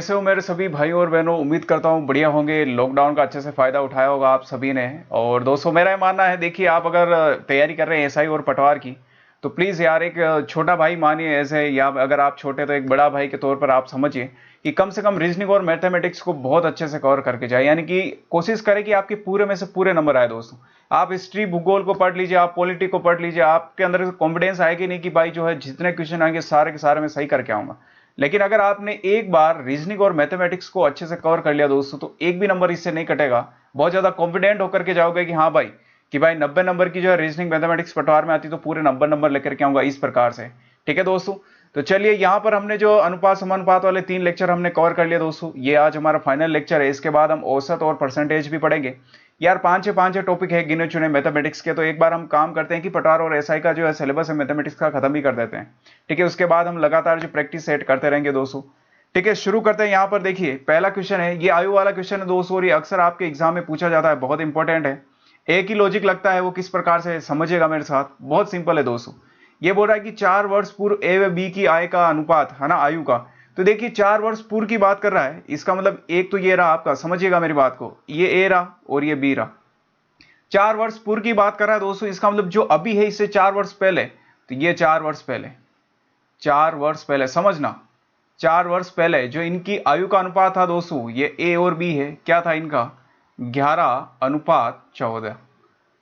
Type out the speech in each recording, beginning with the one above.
कैसे हो मेरे सभी भाई और बहनों। उम्मीद करता हूँ बढ़िया होंगे। लॉकडाउन का अच्छे से फायदा उठाया होगा आप सभी ने। और दोस्तों मेरा ये मानना है, देखिए आप अगर तैयारी कर रहे हैं एसआई और पटवार की, तो प्लीज़ यार एक छोटा भाई मानिए ऐसे, या अगर आप छोटे तो एक बड़ा भाई के तौर पर आप समझिए कि कम से कम रीजनिंग और मैथमेटिक्स को बहुत अच्छे से कवर करके जाए। यानी कि कोशिश करें कि आपके पूरे में से पूरे नंबर आए दोस्तों। आप हिस्ट्री भूगोल को पढ़ लीजिए, आप पॉलिटी को पढ़ लीजिए, आपके अंदर कॉन्फिडेंस आएगी नहीं कि भाई जो है जितने क्वेश्चन आएंगे सारे के सारे मैं सही करके आऊंगा। लेकिन अगर आपने एक बार रीजनिंग और मैथमेटिक्स को अच्छे से कवर कर लिया दोस्तों, तो एक भी नंबर इससे नहीं कटेगा। बहुत ज्यादा कॉन्फिडेंट होकर के जाओगे कि हाँ भाई, कि भाई 90 नंबर की जो है रीजनिंग मैथमेटिक्स पटवार में आती तो पूरे 90 नंबर लेकर के आऊंगा, इस प्रकार से। ठीक है दोस्तों। तो चलिए यहाँ पर हमने जो अनुपात समानुपात वाले 3 लेक्चर हमने कवर कर लिया दोस्तों। ये आज हमारा फाइनल लेक्चर है। इसके बाद हम औसत और परसेंटेज भी पढ़ेंगे। यार पांच टॉपिक है गिने चुने मैथमेटिक्स के। तो एक बार हम काम करते हैं कि पटवार और एसआई का जो है सिलेबस है मैथमेटिक्स का खत्म भी कर देते हैं। ठीक है, उसके बाद हम लगातार जो प्रैक्टिस सेट करते रहेंगे दोस्तों। ठीक है, शुरू करते हैं। यहाँ पर देखिए पहला क्वेश्चन है, ये आयु वाला क्वेश्चन है दोस्तों, और ये अक्सर आपके एग्जाम में पूछा जाता है, बहुत इंपॉर्टेंट है। एक ही लॉजिक लगता है, वो किस प्रकार से समझिएगा मेरे साथ। बहुत सिंपल है दोस्तों। ये बोल रहा है कि 4 वर्ष पूर्व ए व बी की आय का अनुपात है ना, आयु का। तो देखिए 4 वर्ष पूर्व की बात कर रहा है, इसका मतलब एक तो ये रहा आपका, समझिएगा मेरी बात को, ये ए रहा और ये बी रहा। 4 वर्ष पूर्व की बात कर रहा है दोस्तों, इसका मतलब जो अभी है इससे 4 वर्ष पहले, तो ये 4 वर्ष पहले, 4 वर्ष पहले समझना। 4 वर्ष पहले जो इनकी आयु का अनुपात था दोस्तों, ये ए और बी है, क्या था इनका, 11:14।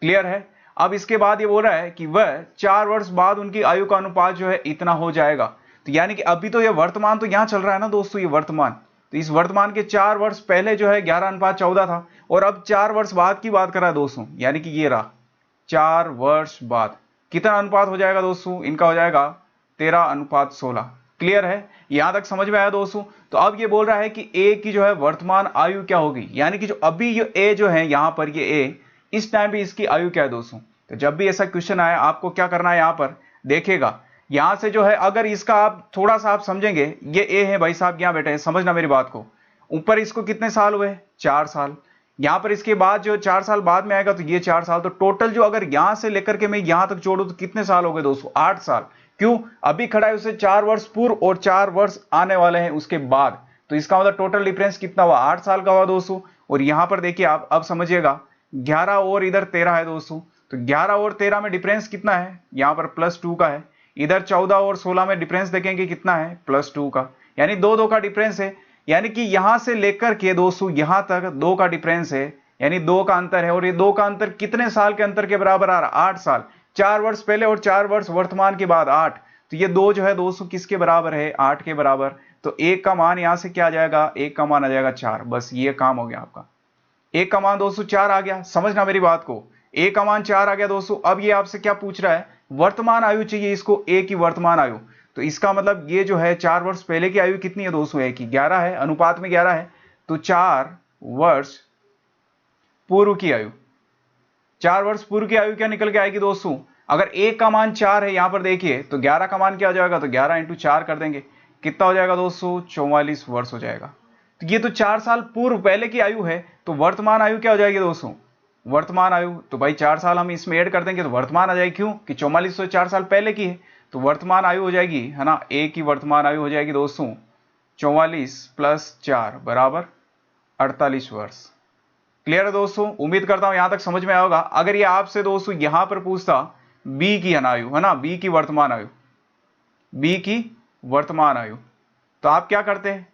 क्लियर है। अब इसके बाद ये बोल रहा है कि वह 4 वर्ष बाद उनकी आयु का अनुपात जो है इतना हो जाएगा। तो यानी कि अभी तो ये वर्तमान तो यहां चल रहा है ना दोस्तों, ये वर्तमान। तो इस वर्तमान के 4 वर्ष पहले जो है 11:14 था, और अब 4 वर्ष बाद की बात कर रहा है दोस्तों, यानी कि ये रहा 4 वर्ष बाद कितना अनुपात हो जाएगा दोस्तों, इनका हो जाएगा 13:16। क्लियर है, यहां तक समझ में आया दोस्तों। तो अब ये बोल रहा है कि ए की जो है वर्तमान आयु क्या होगी, यानी कि जो अभी ये ए जो है यहां पर ये ए, इस टाइम भी इसकी आयु क्या है दोस्तों। तो जब भी ऐसा क्वेश्चन आए आपको क्या करना है, यहां पर देखिएगा, यहां से जो है अगर इसका आप थोड़ा सा आप समझेंगे, ये ए है भाई साहब, यहां बैठे हैं, समझना मेरी बात को। ऊपर इसको कितने साल हुए, 4 साल। यहां पर इसके बाद जो 4 साल बाद में आएगा तो ये 4 साल। तो टोटल जो अगर यहां से लेकर के मैं यहां तक जोड़ू तो कितने साल हो गए दोस्तों, 8 साल। क्यों, अभी खड़ा है उसे 4 वर्ष पूर्व और 4 वर्ष आने वाले हैं उसके बाद। तो इसका मतलब टोटल डिफरेंस कितना हुआ, 8 साल का हुआ दोस्तों। और यहां पर देखिए आप अब समझिएगा, 11 और इधर 13 है दोस्तों। तो 11 और 13 में डिफरेंस कितना है, यहां पर +2 का है। इधर 14 और 16 में डिफरेंस देखेंगे कितना है, +2 का, यानी 2 का डिफरेंस है। यानी कि यहां से लेकर के दोस्तों यहां तक 2 का डिफरेंस है, यानी 2 का अंतर है। और ये 2 का अंतर कितने साल के अंतर के बराबर आ रहा, 8 साल। 4 वर्ष पहले और 4 वर्ष वर्तमान के बाद 8। तो ये 2 जो है दोस्तों किसके बराबर है, 8 के बराबर। तो एक का मान यहां से क्या आ जाएगा, एक का मान आ जाएगा 4। बस ये काम हो गया आपका। एक का मान दोस्तों 4 आ गया, समझना मेरी बात को। एक का मान 4 आ गया दोस्तों। अब ये आपसे क्या पूछ रहा है, वर्तमान आयु चाहिए इसको, ए की वर्तमान आयु। तो इसका मतलब ये जो है 4 वर्ष पहले की आयु कितनी है दोस्तों, ए की 11 है, अनुपात में 11 है। तो 4 वर्ष पूर्व की आयु, 4 वर्ष पूर्व की आयु क्या निकल के आएगी दोस्तों, अगर एक का मान 4 है यहां पर देखिए, तो 11 का मान क्या हो जाएगा, तो 11 × 4 कर देंगे, कितना हो जाएगा दोस्तों, 44 वर्ष हो जाएगा। तो ये तो 4 साल पूर्व पहले की आयु है। तो वर्तमान आयु क्या हो जाएगी दोस्तों, वर्तमान आयु, तो भाई 4 साल हम इसमें ऐड कर देंगे तो वर्तमान आ जाएगी। क्यों कि 44 तो 4 साल पहले की है। तो वर्तमान आयु हो जाएगी है ना, ए की वर्तमान आयु हो जाएगी दोस्तों 44 + 4 बराबर 48 वर्ष। क्लियर है दोस्तों, उम्मीद करता हूं यहां तक समझ में आया होगा। अगर ये आपसे दोस्तों यहां पर पूछता बी की आयु है ना, बी की वर्तमान आयु, बी की वर्तमान आयु, तो आप क्या करते हैं,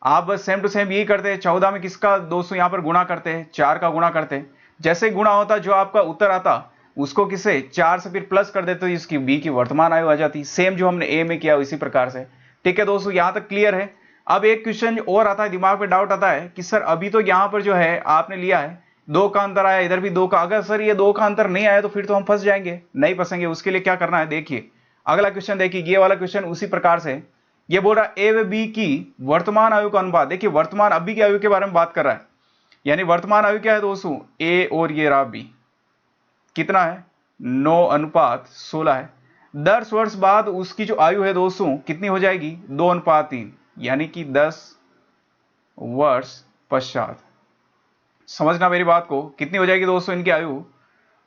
आप बस सेम टू सेम यही करते हैं। 14 में किसका दोस्तों यहां पर गुणा करते हैं, 4 का गुणा करते हैं। जैसे गुणा होता जो आपका उत्तर आता उसको किसे 4 से फिर प्लस कर देते, तो इसकी बी की वर्तमान आयु आ जाती, सेम जो हमने ए में किया इसी प्रकार से। ठीक है दोस्तों, यहां तक क्लियर है। अब एक क्वेश्चन और आता है, दिमाग में डाउट आता है कि सर अभी तो यहां पर जो है आपने लिया है 2 का अंतर आया, इधर भी 2 का, अगर सर ये 2 का अंतर नहीं आया तो फिर तो हम फंस जाएंगे, नहीं फंसेंगे। उसके लिए क्या करना है, देखिए अगला क्वेश्चन देखिए, ये वाला क्वेश्चन उसी प्रकार से ये बोल रहा है ए व बी की वर्तमान आयु का अनुपात। देखिए वर्तमान अभी की आयु के बारे में बात कर रहा है, यानी वर्तमान आयु क्या है दोस्तों, ए और ये रहा बी, कितना है 9:16 है। 10 वर्ष बाद उसकी जो आयु है दोस्तों कितनी हो जाएगी, 2:3, यानी कि 10 वर्ष पश्चात। समझना मेरी बात को, कितनी हो जाएगी दोस्तों इनकी आयु,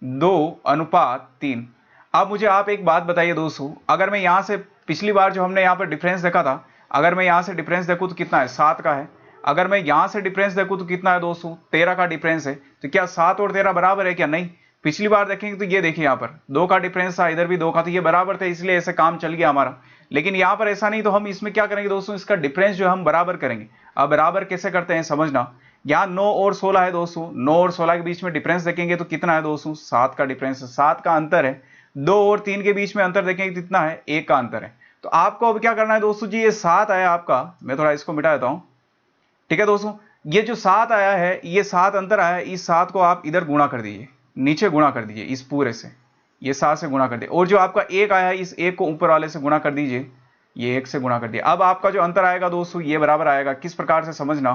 2:3। अब मुझे आप एक बात बताइए दोस्तों, अगर मैं यहां से पिछली बार जो हमने यहां पर डिफरेंस देखा था, अगर मैं यहां से डिफरेंस देखूं तो कितना है, 7 का है। अगर मैं यहां से डिफरेंस देखूं तो कितना है दोस्तों, 13 का डिफरेंस है। तो क्या 7 और 13 बराबर है क्या, नहीं। पिछली बार देखेंगे तो ये देखिए यहाँ पर 2 का डिफरेंस था, इधर भी 2 का, तो ये बराबर थे, इसलिए ऐसे काम चल गया हमारा। लेकिन यहाँ पर ऐसा नहीं, तो हम इसमें क्या करेंगे दोस्तों, इसका डिफरेंस जो है हम बराबर करेंगे। अब बराबर कैसे करते हैं समझना। यहाँ 9 और 16 है दोस्तों, 9 और 16 के बीच में डिफरेंस देखेंगे तो कितना है दोस्तों, 7 का डिफरेंस है, 7 का अंतर है। 2 और 3 के बीच में अंतर देखेंगे कितना है, 1 का अंतर है। तो आपको अब क्या करना है दोस्तों जी, ये 7 आया आपका, मैं थोड़ा इसको मिटा देता हूं, ठीक है दोस्तों। ये जो 7 आया है, ये 7 अंतर आया है, इस 7 को आप इधर गुणा कर दीजिए, नीचे गुणा कर दीजिए इस पूरे से, ये 7 से गुणा कर दिए। और जो आपका 1 आया है, इस 1 को ऊपर वाले से गुणा कर दीजिए, ये 1 से गुणा कर दिया। अब आपका जो अंतर आएगा दोस्तों, ये बराबर आएगा। किस प्रकार से समझना,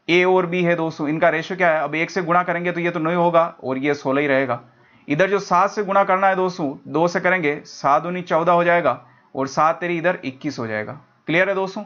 ए और बी है दोस्तों, इनका रेशियो क्या है, अब 1 से गुणा करेंगे तो ये तो 9 होगा और ये 16 ही रहेगा। इधर जो 7 से गुणा करना है दोस्तों, 2 से करेंगे, 7 दूनी 14 हो जाएगा और 7 तेरी इधर 21 हो जाएगा। क्लियर है दोस्तों।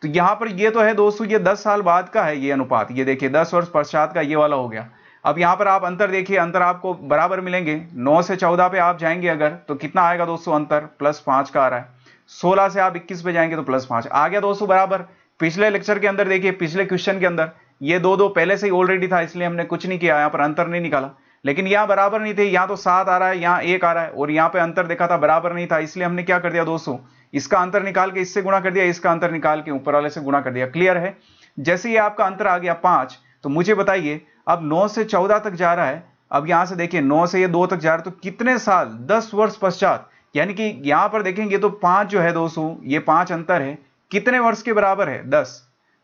तो यहां पर ये तो है दोस्तों, ये 10 साल बाद का है ये अनुपात, ये देखिए 10 वर्ष पश्चात का ये वाला हो गया। अब यहां पर आप अंतर देखिए, अंतर आपको बराबर मिलेंगे। 9 से 14 पे आप जाएंगे अगर, तो कितना आएगा दोस्तों अंतर, +5 का आ रहा है। 16 से आप 21 पे जाएंगे तो +5 आ गया दोस्तों बराबर। पिछले लेक्चर के अंदर देखिए, पिछले क्वेश्चन के अंदर ये 2 2 पहले से ही ऑलरेडी था, इसलिए हमने कुछ नहीं किया, यहाँ पर अंतर नहीं निकाला। लेकिन यहाँ बराबर नहीं थे, यहाँ तो 7 आ रहा है, यहाँ 1 आ रहा है, और यहाँ पे अंतर देखा था बराबर नहीं था, इसलिए हमने क्या कर दिया दोस्तों, इसका अंतर निकाल के इससे गुणा कर दिया, इसका अंतर निकाल के ऊपर वाले से गुणा कर दिया। क्लियर है। जैसे ये आपका अंतर आ गया 5, तो मुझे बताइए अब 9 से 14 तक जा रहा है। अब यहां से देखिए 9 से ये 2 तक जा रहा है, तो कितने साल, 10 वर्ष पश्चात, यानी कि यहां पर देखेंगे तो 5 जो है दोस्तों, ये 5 अंतर है, कितने वर्ष के बराबर है, 10।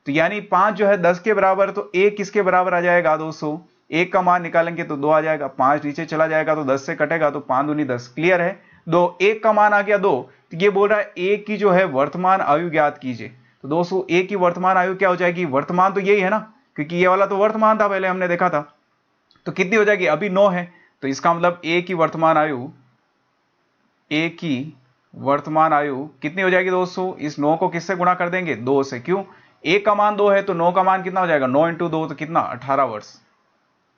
तो यानी 5 जो है 10 के बराबर, तो 1 किसके बराबर आ जाएगा दोस्तों, 1 का मान निकालेंगे तो 2 आ जाएगा, 5 नीचे चला जाएगा तो 10 से कटेगा, तो 5 दूनी 10। क्लियर है। 2, 1 का मान आ गया 2, तो ये बोल रहा है 1 की जो है वर्तमान आयु ज्ञात कीजिए। तो दोस्तों 1 की वर्तमान आयु क्या हो जाएगी, वर्तमान तो यही है ना, क्योंकि ये वाला तो वर्तमान था, पहले हमने देखा था। तो कितनी हो जाएगी, अभी 9 है, तो इसका मतलब 1 की वर्तमान आयु, 1 की वर्तमान आयु कितनी हो जाएगी दोस्तों, इस 9 को किससे गुणा कर देंगे, 2 से। क्यों, 1 का मान 2 है, तो 9 का मान कितना हो जाएगा, 9 × 2 तो कितना, 18 वर्ष।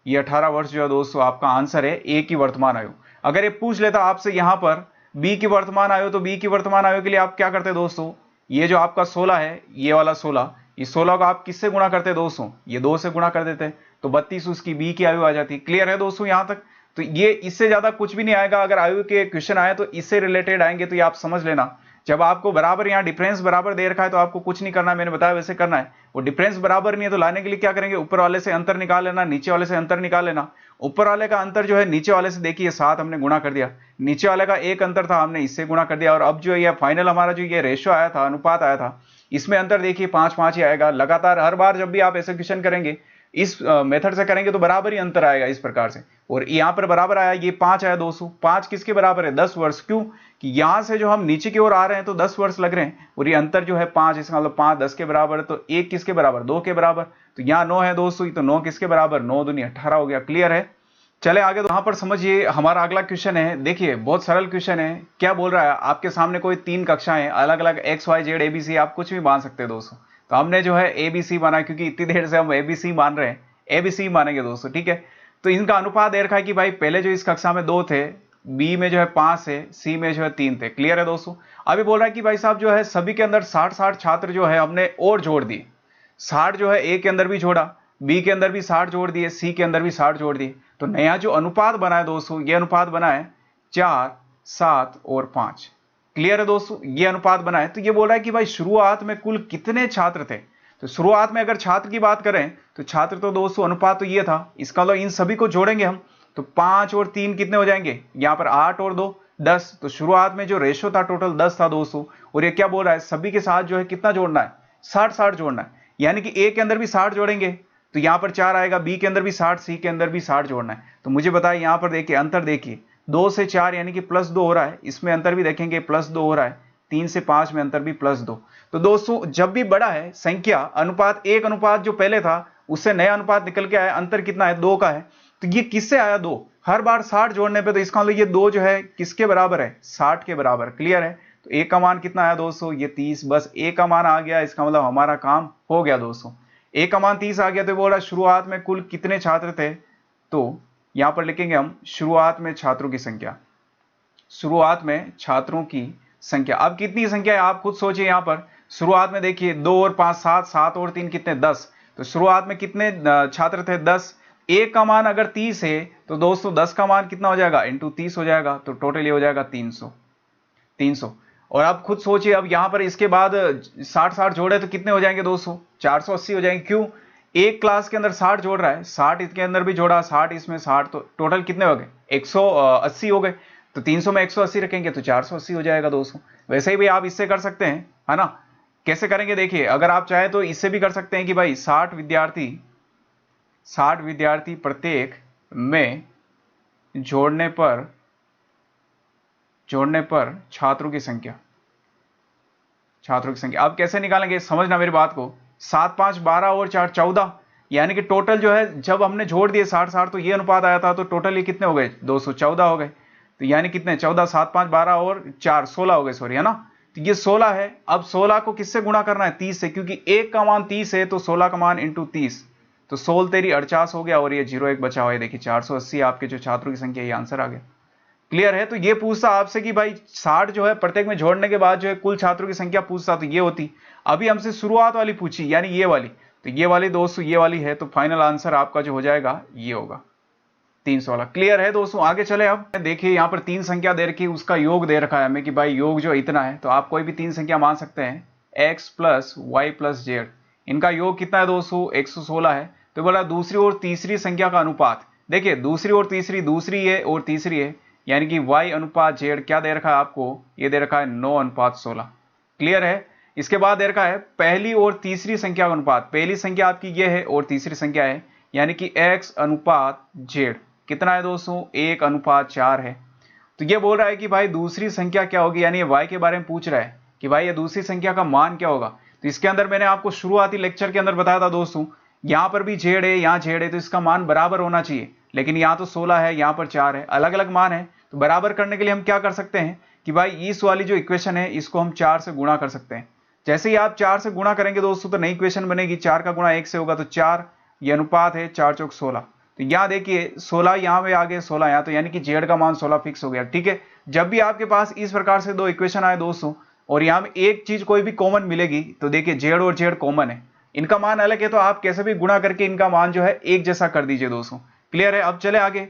ये 18 वर्ष जो है दोस्तों आपका आंसर है, 1 की वर्तमान आयु। अगर ये पूछ लेता आपसे यहां पर बी की वर्तमान आयु, तो बी की वर्तमान आयु के लिए आप क्या करते दोस्तों, ये जो आपका 16 है, ये वाला 16, इस 16 को आप किससे गुणा करते दोस्तों, ये 2 से गुणा कर देते, तो 32 उसकी बी की आयु आ जाती। क्लियर है दोस्तों यहां तक। तो ये इससे ज्यादा कुछ भी नहीं आएगा। अगर आयु के क्वेश्चन आए तो इससे रिलेटेड आएंगे, तो ये आप समझ लेना। जब आपको बराबर यहाँ डिफरेंस बराबर दे रखा है, तो आपको कुछ नहीं करना, मैंने बताया वैसे करना है। वो डिफरेंस बराबर नहीं है, तो लाने के लिए क्या करेंगे, ऊपर वाले से अंतर निकाल लेना, नीचे वाले से अंतर निकाल लेना। ऊपर वाले का अंतर जो है नीचे वाले से, देखिए 7 हमने गुणा कर दिया, नीचे वाले का 1 अंतर था, हमने इससे गुणा कर दिया। और अब जो ये फाइनल हमारा जो ये रेशियो आया था, अनुपात आया था, इसमें अंतर देखिए 5 5 ही आएगा लगातार। हर बार जब भी आप ऐसे क्वेश्चन करेंगे, इस मेथड से करेंगे तो बराबर ही अंतर आएगा इस प्रकार से। और यहां पर बराबर आया, ये 5 आया दोस्तों, 5 किसके बराबर है, 10 वर्ष। क्यों, कि यहां से जो हम नीचे की ओर आ रहे हैं तो 10 वर्ष लग रहे हैं, और ये अंतर जो है 5, इसका मतलब 5 10 के बराबर है, तो 1 किसके बराबर, 2 के बराबर। तो यहाँ 9 है दोस्तों, तो 9 किसके बराबर, 9 दूनी 18 हो गया। क्लियर है। चले आगे। तो यहां पर समझिए हमारा अगला क्वेश्चन है, देखिए बहुत सरल क्वेश्चन है। क्या बोल रहा है, आपके सामने कोई 3 कक्षाएं, अलग अलग एक्स वाई जेड एबीसी, आप कुछ भी मान सकते हैं दोस्तों। तो हमने जो है एबीसी माना, क्योंकि इतनी देर से हम एबीसी मान रहे हैं, एबीसी मानेंगे दोस्तों, ठीक है। तो इनका अनुपात दे रखा है कि भाई पहले जो इस कक्षा में 2 थे, बी में जो है 5 है, सी में जो है 3 थे। क्लियर है दोस्तों। अभी बोल रहा है कि भाई साहब जो है सभी के अंदर 60-60 छात्र जो है हमने और जोड़ दिए। 60 जो है ए के अंदर भी जोड़ा, बी के अंदर भी 60 जोड़ दिए, सी के अंदर भी 60 जोड़ दिए। तो नया जो अनुपात बना है दोस्तों, ये अनुपात बना है 4 7 और 5। क्लियर है दोस्तों, ये अनुपात बना है। तो ये बोल रहा है कि भाई शुरुआत में कुल कितने छात्र थे। तो शुरुआत में अगर छात्र की बात करें, तो छात्र तो दोस्तों अनुपात तो ये था, इसका मतलब इन सभी को जोड़ेंगे हम, तो 5 और 3 कितने हो जाएंगे, यहां पर 8 और 2 10। तो शुरुआत में जो रेशो था टोटल 10 था दोस्तों। और ये क्या बोल रहा है, सभी के साथ जो है कितना जोड़ना है, 60-60 जोड़ना है। यानी कि ए के अंदर भी 60 जोड़ेंगे तो यहां पर 4 आएगा, बी के अंदर भी 60, सी के अंदर भी 60 जोड़ना है। तो मुझे बताया, यहां पर देखिए अंतर देखिए, 2 से 4 यानी कि +2 हो रहा है, इसमें अंतर भी देखेंगे +2 हो रहा है, 3 से 5 में अंतर भी +2। तो दोस्तों जब भी बड़ा है संख्या, अनुपात, एक अनुपात जो पहले था उससे नया अनुपात निकल के आया, अंतर कितना है, 2 का है। तो ये किससे आया, 2, हर बार 60 जोड़ने पे, तो इसका मतलब ये 2 जो है किसके बराबर है, 60 के बराबर। क्लियर है। तो ए का मान कितना आया दोस्तों, ये 30। बस ए का मान आ गया, इसका मतलब हमारा काम हो गया दोस्तों। ए का मान 30 आ गया। तो बोल रहा शुरुआत में कुल कितने छात्र थे, तो यहां पर लिखेंगे हम शुरुआत में छात्रों की संख्या, शुरुआत में छात्रों की संख्या। अब कितनी संख्या है आप खुद सोचिए यहां पर, शुरुआत में देखिए 2 और 5 7, 7 और 3 कितने 10, तो शुरुआत में कितने छात्र थे 10, एक का मान अगर 30 है तो दोस्तों 10 का मान कितना हो जाएगा इंटू 30 हो जाएगा, तो टोटल ये हो जाएगा 300। और आप खुद सोचिए, अब यहां पर इसके बाद 60 जोड़े तो कितने हो जाएंगे दोस्तों, 480 हो जाएंगे। क्यों, एक क्लास के अंदर 60 जोड़ रहा है, 60 इसके अंदर भी जोड़ा, 60 इसमें 60, तो टोटल कितने हो गए 180 हो गए। तो 300 में 180 रखेंगे तो 480 हो जाएगा दोस्तों। वैसे ही भी आप इससे कर सकते हैं, है ना। कैसे करेंगे देखिए, अगर आप चाहें तो इससे भी कर सकते हैं कि भाई 60 विद्यार्थी प्रत्येक में जोड़ने पर छात्रों की संख्या आप कैसे निकालेंगे, समझना मेरी बात को। 7 5 12 और 4 14, यानी कि टोटल जो है जब हमने जोड़ दिए 60 तो ये अनुपात आया था, तो टोटल ये कितने हो गए 214 हो गए। तो यानी कितने 14, 7 5 12 और 4 16 हो गए, सॉरी, है ना। तो ये 16 है। अब 16 को किससे गुणा करना है 30 से, क्योंकि एक का मान 30 है तो 16 का मान इंटू 30, तो 16 तेरी 48 हो गया और ये 0 1 बचा हुआ है। देखिए 480 आपके जो छात्रों की संख्या, ये आंसर आ गया। क्लियर है। तो ये पूछता आपसे कि भाई 60 जो है प्रत्येक में जोड़ने के बाद जो है कुल छात्रों की संख्या पूछता, तो ये होती। अभी हमसे शुरुआत वाली पूछी, यानी ये वाली, तो ये वाली दोस्तों ये वाली है, तो फाइनल आंसर आपका जो हो जाएगा ये होगा 316। क्लियर है दोस्तों। आगे चले। अब देखिए यहाँ पर 3 संख्या दे रखी, उसका योग दे रखा है हमें कि भाई योग जो इतना है, तो आप कोई भी 3 संख्या मान सकते हैं, x plus Y plus Z, इनका योग कितना है दोस्तों 116 है। तो बोला दूसरी और तीसरी संख्या का अनुपात, देखिए दूसरी और तीसरी, दूसरी है और तीसरी है, यानी कि y अनुपात z क्या दे रखा है आपको, ये दे रखा है 9:16। क्लियर है। इसके बाद दे रखा है पहली और तीसरी संख्या का अनुपात, पहली संख्या आपकी ये है और तीसरी संख्या है, यानी कि x अनुपात z कितना है दोस्तों 1:4 है। तो ये बोल रहा है कि भाई दूसरी संख्या क्या होगी, यानी ये y के बारे में पूछ रहा है कि भाई ये दूसरी संख्या का मान क्या होगा। तो इसके अंदर मैंने आपको शुरुआती लेक्चर के अंदर बताया था दोस्तों, यहां पर भी z है यहां z है, तो इसका मान बराबर होना चाहिए, लेकिन यहां तो 16 है यहां पर 4 है, अलग अलग मान है। तो बराबर करने के लिए हम क्या कर सकते हैं कि भाई इस वाली जो इक्वेशन है इसको हम 4 से गुणा कर सकते हैं। जैसे ही आप 4 से गुणा करेंगे दोस्तों तो नई इक्वेशन बनेगी, 4 का गुणा 1 से होगा, तो 4 ये अनुपात है 4 चौक 16। तो यहां देखिए 16 यहां पे आ गए 16 यहां, तो यानी कि जेड का मान 16 फिक्स हो गया। ठीक है। जब भी आपके पास इस प्रकार से दो इक्वेशन आए दोस्तों और यहां में एक चीज कोई भी कॉमन मिलेगी, तो देखिए जेड और जेड कॉमन है, इनका मान अलग है, तो आप कैसे भी गुणा करके इनका मान जो है एक जैसा कर दीजिए दोस्तों। क्लियर है। अब चले आगे।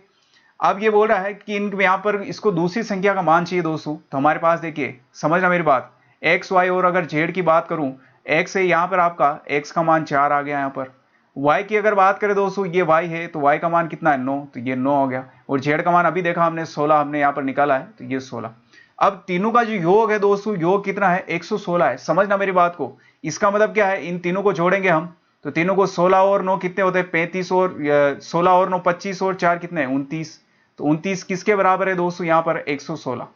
अब ये बोल रहा है कि इन यहां पर इसको दूसरी संख्या का मान चाहिए दोस्तों, तो हमारे पास देखिए समझना मेरी बात, एक्स वाई, और अगर जेड की बात करूं एक्स है, यहां पर आपका एक्स का मान 4 आ गया, यहां पर y की अगर बात करें दोस्तों ये y है, तो y का मान कितना है 9, तो ये 9 हो गया, और z का मान अभी देखा हमने 16 हमने यहां पर निकाला है, तो ये 16। अब तीनों का जो योग है दोस्तों, योग कितना है 116 है। समझना मेरी बात को, इसका मतलब क्या है, इन तीनों को जोड़ेंगे हम तो तीनों को 16 और 9 कितने होते हैं 35, और 16 और 9 25, और 4 कितने हैं 29, तो 29 किसके बराबर है दोस्तों यहां पर 116।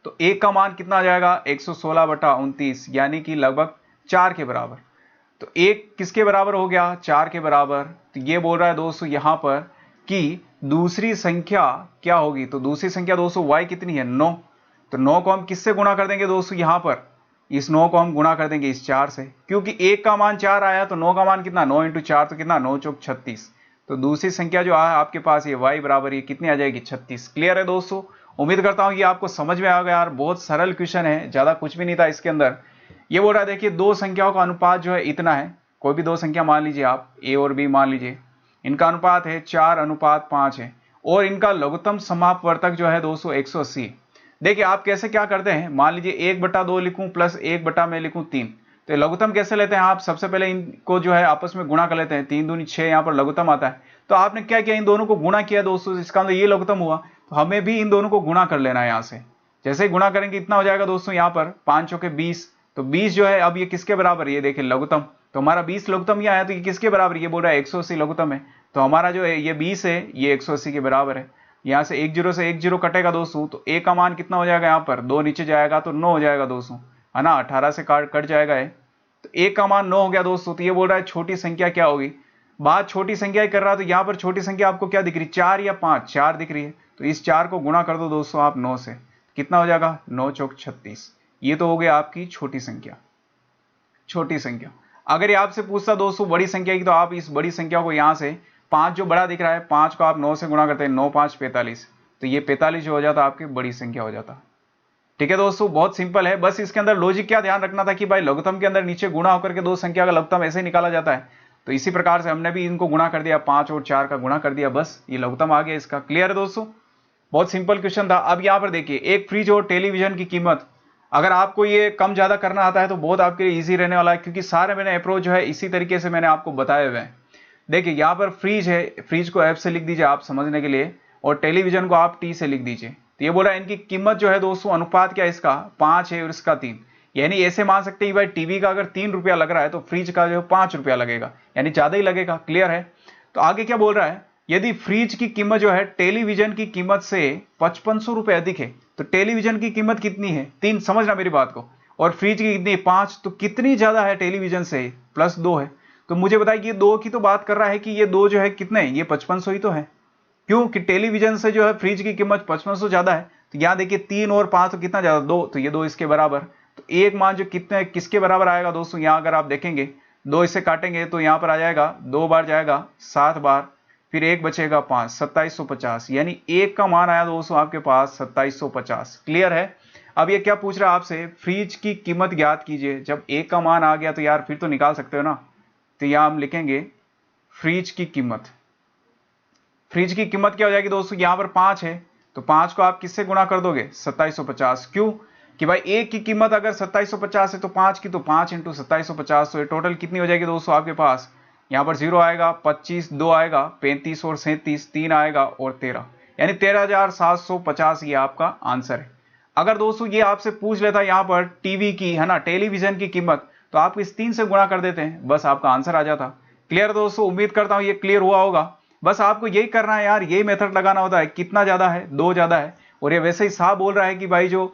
तो एक का मान कितना आ जाएगा 116/29, यानी कि लगभग 4 के बराबर। तो एक किसके बराबर हो गया 4 के बराबर। तो ये बोल रहा है दोस्तों यहां पर कि दूसरी संख्या क्या होगी, तो दूसरी संख्या दोस्तों y कितनी है 9, तो 9 को हम किससे गुणा कर देंगे दोस्तों, यहां पर इस 9 को हम गुणा कर देंगे इस 4 से, क्योंकि एक का मान 4 आया, तो 9 का मान कितना 9 × 4 तो कितना 9 चौक 36। तो दूसरी संख्या जो है आपके पास ये y बराबर ये कितनी आ जाएगी 36। क्लियर है दोस्तों। उम्मीद करता हूं कि आपको समझ में आ गया यार, बहुत सरल क्वेश्चन है, ज्यादा कुछ भी नहीं था इसके अंदर। ये बोल रहा है देखिए दो संख्याओं का अनुपात जो है इतना है, कोई भी दो संख्या मान लीजिए आप a और b मान लीजिए, इनका अनुपात है 4:5 है, और इनका लघुत्तम समापवर्तक जो है दोस्तों 180। देखिए आप कैसे क्या करते हैं, मान लीजिए 1/2 लिखूं प्लस 1 मैं लिखूं 3, तो लघुत्तम कैसे लेते हैं आप, सबसे पहले इनको जो है आपस में गुणा कर लेते हैं, 3 दूनी 6 यहाँ पर लघुत्तम आता है। तो आपने क्या किया, इन दोनों को गुणा किया दोस्तों, इसका मतलब ये लघुत्तम हुआ, तो हमें भी इन दोनों को गुणा कर लेना है। यहाँ से जैसे ही गुणा करेंगे इतना हो जाएगा दोस्तों, यहाँ पर 5 चौके 20, तो 20 जो है अब ये किसके बराबर है, ये देखिए लघुत्तम, तो हमारा 20 लघुत्तम ये आया, तो ये किसके बराबर, ये बोल रहा है 180 लघुत्तम है, तो हमारा जो है ये 20 है ये 180 के बराबर है। यहाँ से 1 0 से 1 0 कटेगा दोस्तों, तो a का मान कितना हो जाएगा, यहाँ पर 2 नीचे जाएगा तो 9 हो जाएगा दोस्तों, है ना, 18 से कट जाएगा है, तो a का मान 9 हो गया दोस्तों। तो ये बोल रहा है छोटी संख्या क्या होगी, बात छोटी संख्या ही कर रहा है, तो यहाँ पर छोटी संख्या आपको क्या दिख रही है 4 या 5, 4 दिख रही है, तो इस 4 को गुणा कर दो दोस्तों आप 9 से, कितना हो जाएगा 9 चौक 36। ये तो हो गया आपकी छोटी संख्या। छोटी संख्या अगर ये आपसे पूछता दोस्तों बड़ी संख्या की, तो आप इस बड़ी संख्या को यहाँ से 5 जो बड़ा दिख रहा है 5 को आप 9 से गुणा करते हैं, 9 5 45, तो ये 45 जो हो जाता आपकी बड़ी संख्या हो जाता। ठीक है दोस्तों, बहुत सिंपल है। बस इसके अंदर लॉजिक क्या ध्यान रखना था कि भाई लघुत्तम के अंदर नीचे गुणा होकर के दो संख्या का लघुत्तम ऐसे निकाला जाता है, तो इसी प्रकार से हमने भी इनको गुणा कर दिया, 5 और 4 का गुणा कर दिया, बस ये लघुत्तम आ गया इसका। क्लियर है दोस्तों, बहुत सिंपल क्वेश्चन था। अब यहां पर देखिए, एक फ्रिज और टेलीविजन की कीमत, अगर आपको ये कम ज्यादा करना आता है तो बहुत आपके लिए इजी रहने वाला है, क्योंकि सारे मैंने अप्रोच जो है इसी तरीके से मैंने आपको बताए हुए हैं। देखिए यहाँ पर फ्रिज है, फ्रिज को एफ से लिख दीजिए आप समझने के लिए, और टेलीविजन को आप टी से लिख दीजिए। तो ये बोल रहा है इनकी कीमत जो है दोस्तों, अनुपात क्या है इसका, 5 है और इसका 3, यानी ऐसे मान सकते हैं भाई टीवी का अगर 3 रुपया लग रहा है तो फ्रिज का जो 5 रुपया लगेगा, यानी ज्यादा ही लगेगा। क्लियर है। तो आगे क्या बोल रहा है, यदि फ्रिज की कीमत जो है टेलीविजन की कीमत से 5500 रुपए अधिक है, तो टेलीविजन की कीमत कितनी है, 3, समझना मेरी बात को, और फ्रिज की कितनी, 5, तो कितनी ज्यादा है टेलीविजन से, +2 है। तो मुझे बताइए, ये 2 की तो बात कर रहा है कि ये 2 जो है कितने, ये 5500 ही तो है, क्यों कि टेलीविजन से जो है फ्रिज की कीमत 5500 ज्यादा है। तो यहां देखिए 3 और 5 तो कितना ज्यादा, 2, तो ये 2 इसके बराबर। तो एक मान जो कितने किसके बराबर आएगा दोस्तों, यहां अगर आप देखेंगे 2 इससे काटेंगे तो यहां पर आ जाएगा, 2 बार जाएगा 7 बार, फिर 1 बचेगा 5, 2750, यानी एक का मान आया दोस्तों आपके पास 2750। क्लियर है। अब ये क्या पूछ रहा है आपसे, फ्रिज की कीमत ज्ञात कीजिए। जब एक का मान आ गया तो यार फिर तो निकाल सकते हो ना। तो यहां हम लिखेंगे फ्रिज की कीमत, फ्रिज की कीमत क्या हो जाएगी दोस्तों, यहां पर 5 है, तो 5 को आप किससे गुणा कर दोगे, 2750। क्यों कि भाई एक की कीमत अगर 2750 है तो 5 की, तो 5 इंटू 2750, तो ये टोटल कितनी हो जाएगी दोस्तों आपके पास, यहां पर 0 आएगा, 25, 2 आएगा, 35 और 37, 3 आएगा और 13, यानी 13750 ये आपका आंसर है। अगर दोस्तों ये आपसे पूछ लेता यहां पर टीवी की, है ना, टेलीविजन की कीमत, तो आप इस 3 से गुणा कर देते हैं, बस आपका आंसर आ जाता। क्लियर दोस्तों, उम्मीद करता हूं ये क्लियर हुआ होगा। बस आपको यही करना है यार, यही मेथड लगाना होता है, कितना ज्यादा है, 2 ज्यादा है, और ये वैसे ही साफ बोल रहा है कि भाई जो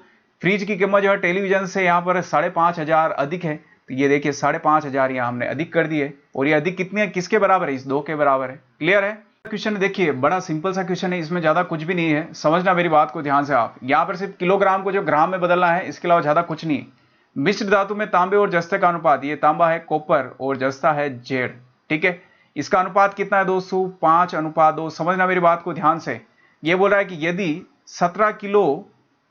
फ्रिज की कीमत जो है टेलीविजन से यहाँ पर 5500 अधिक है, तो ये देखिए 5500 यहाँ हमने अधिक कर दी है, और ये अधिक कितनी है, किसके बराबर है, इस 2 के बराबर है। क्लियर है। क्वेश्चन देखिए बड़ा सिंपल सा क्वेश्चन है, इसमें ज्यादा कुछ भी नहीं है, समझना मेरी बात को ध्यान से आप। यहाँ पर सिर्फ किलोग्राम को जो ग्राम में बदलना है, इसके अलावा ज्यादा कुछ नहीं है। मिश्र धातु में तांबे और जस्ते का अनुपात, ये तांबा है कॉपर और जस्ता है जेड, ठीक है, इसका अनुपात कितना है दोस्तों, 5:2। समझना मेरी बात को ध्यान से। ये बोल रहा है कि यदि 17 किलो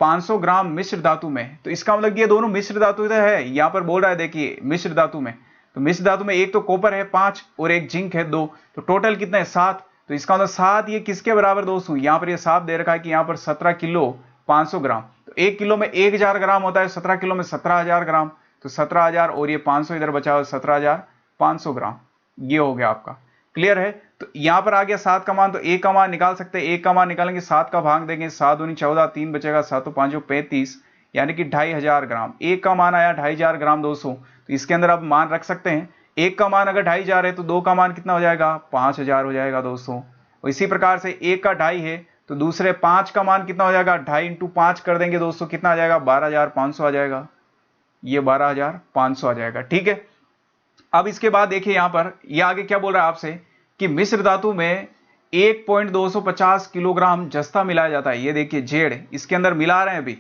500 ग्राम मिश्र धातु में, तो इसका मतलब ये दोनों मिश्र धातु है, यहां पर बोल रहा है देखिए मिश्र धातु में, तो मिश्र धातु में एक तो कॉपर है 5 और एक जिंक है 2, तो टोटल कितना है 7। तो इसका मतलब 7 ये किसके बराबर दोस्तों, यहां पर ये साफ दे रखा है कि यहां पर 17 किलो 500 ग्राम, तो 1 किलो में 1000 ग्राम होता है, 17 किलो में 17000 ग्राम, तो 17000 और ये 500 इधर बचा हुआ 17500 ग्राम, ये हो गया आपका। क्लियर है। तो यहां पर आ गया 7 का मान, तो 1 का मान निकाल सकते हैं, 1 का मान निकालेंगे 7 का भाग देंगे, 7 दूनी 14, 3 बचेगा, 7 5 35, यानी कि 2500 ग्राम। 1 का मान आया 2500 ग्राम दोस्तों, तो इसके अंदर आप मान रख सकते हैं। 1 का मान अगर 2500 है तो 2 का मान कितना हो जाएगा, 5000 हो जाएगा दोस्तों। और इसी प्रकार से 1 का 2.5 है तो दूसरे 5 का मान कितना हो जाएगा, 2.5 इंटू 5 कर देंगे दोस्तों, कितना आ जाएगा, 12500 आ जाएगा, ये 12500 आ जाएगा। ठीक है। अब इसके बाद देखिए यहां पर ये आगे क्या बोल रहा है आपसे कि मिश्र धातु में 1.250 किलोग्राम जस्ता मिलाया जाता है। ये देखिए जेड इसके अंदर मिला रहे हैं अभी,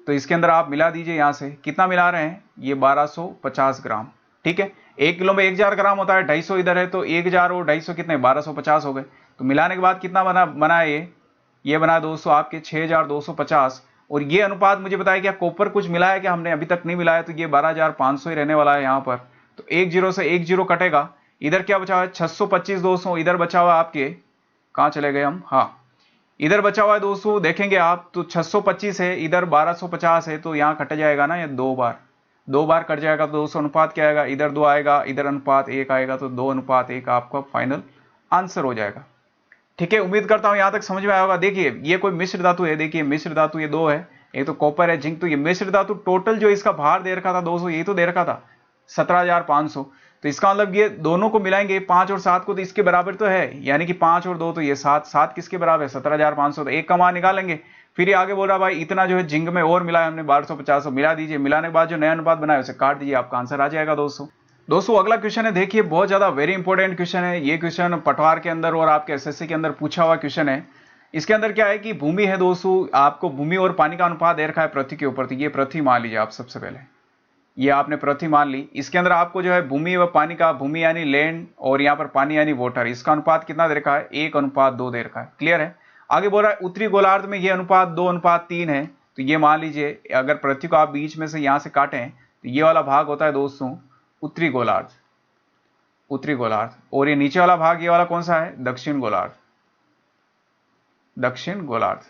तो इसके अंदर आप मिला दीजिए, यहां से कितना मिला रहे हैं, ये 1250 ग्राम। ठीक है। 1 किलो में 1000 ग्राम होता है, 250 इधर है, तो 1000 और 250 कितने, 1250 हो गए। तो मिलाने के बाद कितना बना ये बना दोस्तों आपके 6250। और ये अनुपात मुझे बताया क्या कॉपर कुछ मिलाया क्या, हमने अभी तक नहीं मिलाया, तो ये 12500 ही रहने वाला है यहां पर। तो 1 0 से 1 0 कटेगा, इधर क्या बचा हुआ है 625 दोस्तों, इधर बचा हुआ आपके, कहां चले गए हम, हाँ इधर बचा हुआ है दोस्तों, देखेंगे आप तो 625 है, इधर 1250 है, तो यहां कट जाएगा ना, ये 2 बार कट जाएगा, तो दोस्तों अनुपात क्या आएगा, इधर 2 आएगा, इधर अनुपात 1 आएगा, तो 2:1 आपका फाइनल आंसर हो जाएगा। ठीक है। उम्मीद करता हूं यहां तक समझ में आया होगा। देखिए ये कोई मिश्र धातु है, देखिए मिश्र धातु ये 2 है, एक तो कॉपर है जिंक, तो ये मिश्र धातु टोटल जो इसका भार दे रखा था दोस्तों, यही तो दे रखा था 17500। तो इसका मतलब ये दोनों को मिलाएंगे 5 और 7 को, तो इसके बराबर तो है, यानी कि 5 और 2 तो ये 7, 7 किसके बराबर है 17500, तो 1 का मान निकालेंगे। फिर ये आगे बोल रहा भाई इतना जो है जिंक में और मिला है हमने 1250, मिला दीजिए, मिलाने के बाद जो नया अनुपात बनाया उसे काट दीजिए, आपका आंसर आ जाएगा दोस्तों। अगला क्वेश्चन है, देखिए बहुत ज्यादा वेरी इंपॉर्टेंट क्वेश्चन है ये। क्वेश्चन पटवार के अंदर और आपके एसएससी के अंदर पूछा हुआ क्वेश्चन है। इसके अंदर क्या है कि भूमि है दोस्तों, आपको भूमि और पानी का अनुपात दे रखा है पृथ्वी के ऊपर, तो ये पृथ्वी मान लीजिए आप सबसे पहले, ये आपने पृथ्वी मान ली। इसके अंदर आपको जो है भूमि व पानी का, भूमि यानी लैंड और यहाँ पर पानी यानी वाटर, इसका अनुपात कितना दे रखा है, 1:2 दे रखा है। क्लियर है। आगे बोल रहा है उत्तरी गोलार्ध में ये अनुपात 2:3 है, तो ये मान लीजिए अगर पृथ्वी को आप बीच में से यहां से काटें तो ये वाला भाग होता है दोस्तों उत्तरी गोलार्ध, उत्तरी गोलार्ध, और ये नीचे वाला भाग ये वाला कौन सा है, दक्षिण गोलार्ध, दक्षिण गोलार्ध।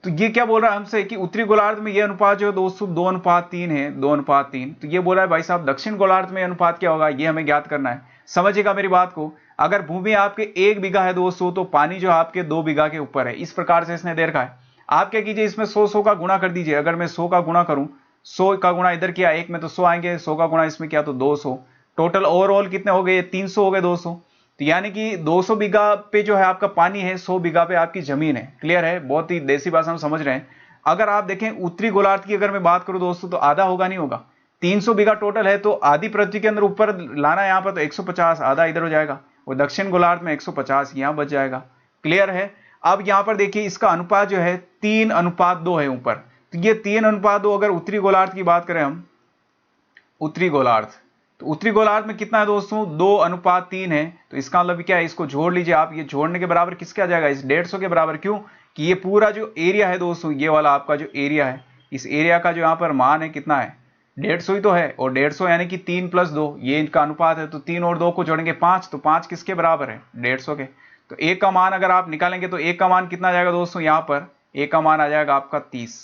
तो ये क्या बोल रहा है हमसे कि उत्तरी गोलार्ध में ये अनुपात जो है दोस्तों 2:3 है, 2:3। तो ये बोल रहा है भाई साहब दक्षिण गोलार्ध में अनुपात क्या होगा, ये हमें ज्ञात करना है। समझिएगा मेरी बात को, अगर भूमि आपके 1 बीघा है दोस्तों तो पानी जो आपके 2 बीघा के ऊपर है, इस प्रकार से इसने दे रखा है। आप क्या कीजिए इसमें 100 का गुणा कर दीजिए। अगर मैं 100 का गुणा करूं, 100 का गुणा इधर किया 1 में तो 100 आएंगे, 100 का गुणा इसमें किया तो 200, टोटल ओवरऑल कितने हो गए, 300 हो गए दोस्तों। तो यानी कि 200 बीघा पे जो है आपका पानी है, 100 बीघा पे आपकी जमीन है। क्लियर है, बहुत ही देसी भाषा में समझ रहे हैं। अगर आप देखें उत्तरी गोलार्ध की अगर मैं बात करूं दोस्तों तो आधा होगा, नहीं होगा, 300 बीघा टोटल है तो आधी पृथ्वी के अंदर ऊपर लाना है यहां पर तो 150, आधा इधर हो जाएगा, और दक्षिण गोलार्ध में 150 यहां बच जाएगा। क्लियर है। अब यहां पर देखिए इसका अनुपात जो है 3:2 है ऊपर, तो ये 3:2 अगर उत्तरी गोलार्ध की बात करें हम, उत्तरी गोलार्ध, तो उत्तरी गोलार्ध में कितना है दोस्तों 2:3 है। तो इसका मतलब क्या है, इसको जोड़ लीजिए आप, ये जोड़ने के बराबर किसके आ जाएगा, इस 150 के बराबर। क्यों कि ये पूरा जो एरिया है दोस्तों, ये वाला आपका जो एरिया है, इस एरिया का जो यहाँ पर मान है कितना है 150 ही तो है, और 150 यानी कि 3 + 2 ये इनका अनुपात है। तो 3 और 2 को जोड़ेंगे 5, तो 5 किसके बराबर है 150 के। तो एक का मान अगर आप निकालेंगे तो एक का मान कितना आ जाएगा दोस्तों, यहाँ पर एक का मान आ जाएगा आपका 30।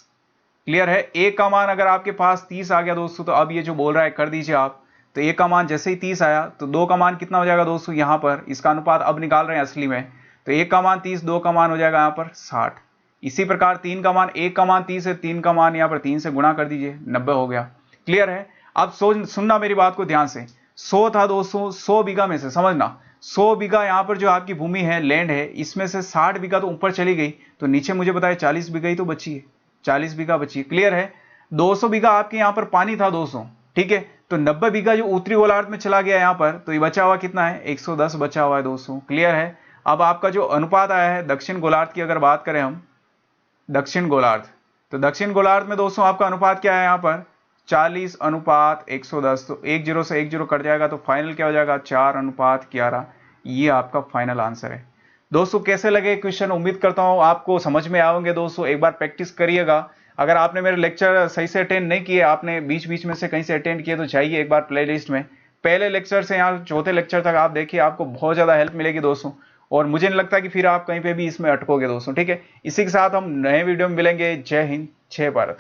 क्लियर है। एक का मान अगर आपके पास 30 आ गया दोस्तों, तो अब ये जो बोल रहा है कर दीजिए आप। तो एक का मान जैसे ही 30 आया तो 2 का मान कितना हो जाएगा दोस्तों, यहाँ पर इसका अनुपात अब निकाल रहे हैं असली में। तो एक का मान 30, 2 का मान हो जाएगा यहाँ पर 60। इसी प्रकार 3 का मान, एक का मान 30 है, 3 का मान यहाँ पर 3 से गुणा कर दीजिए, 90 हो गया। क्लियर है। अब सुनना मेरी बात को ध्यान से, 100 था दोस्तों, 100 बीघा में से समझना 100 बीघा यहाँ पर जो आपकी भूमि है, लैंड है, इसमें से 60 बीघा तो ऊपर चली गई, तो नीचे मुझे बताया 40 बीघा ही तो बची है, 40 बीघा बची। क्लियर है। 200 बीघा आपके यहाँ पर पानी था दोस्तों, ठीक है, तो 90 बीघा जो उत्तरी गोलार्ध में चला गया यहाँ पर, तो ये बचा हुआ कितना है 110 बचा हुआ है दोस्तों। क्लियर है। अब आपका जो अनुपात आया है दक्षिण गोलार्ध की अगर बात करें हम, दक्षिण गोलार्ध, तो दक्षिण गोलार्ध में दोस्तों आपका अनुपात क्या है यहाँ पर 40:110। तो 10 से 10 कट जाएगा तो फाइनल क्या हो जाएगा 4:11। ये आपका फाइनल आंसर है। दोस्तों कैसे लगे क्वेश्चन, उम्मीद करता हूं आपको समझ में आओगे दोस्तों। एक बार प्रैक्टिस करिएगा। अगर आपने मेरे लेक्चर सही से अटेंड नहीं किए, आपने बीच बीच में से कहीं से अटेंड किए, तो जाइए एक बार प्लेलिस्ट में, पहले लेक्चर से यहाँ चौथे लेक्चर तक आप देखिए, आपको बहुत ज़्यादा हेल्प मिलेगी दोस्तों। और मुझे नहीं लगता कि फिर आप कहीं पे भी इसमें अटकोगे दोस्तों। ठीक है, इसी के साथ हम नए वीडियो में मिलेंगे। जय हिंद, जय भारत।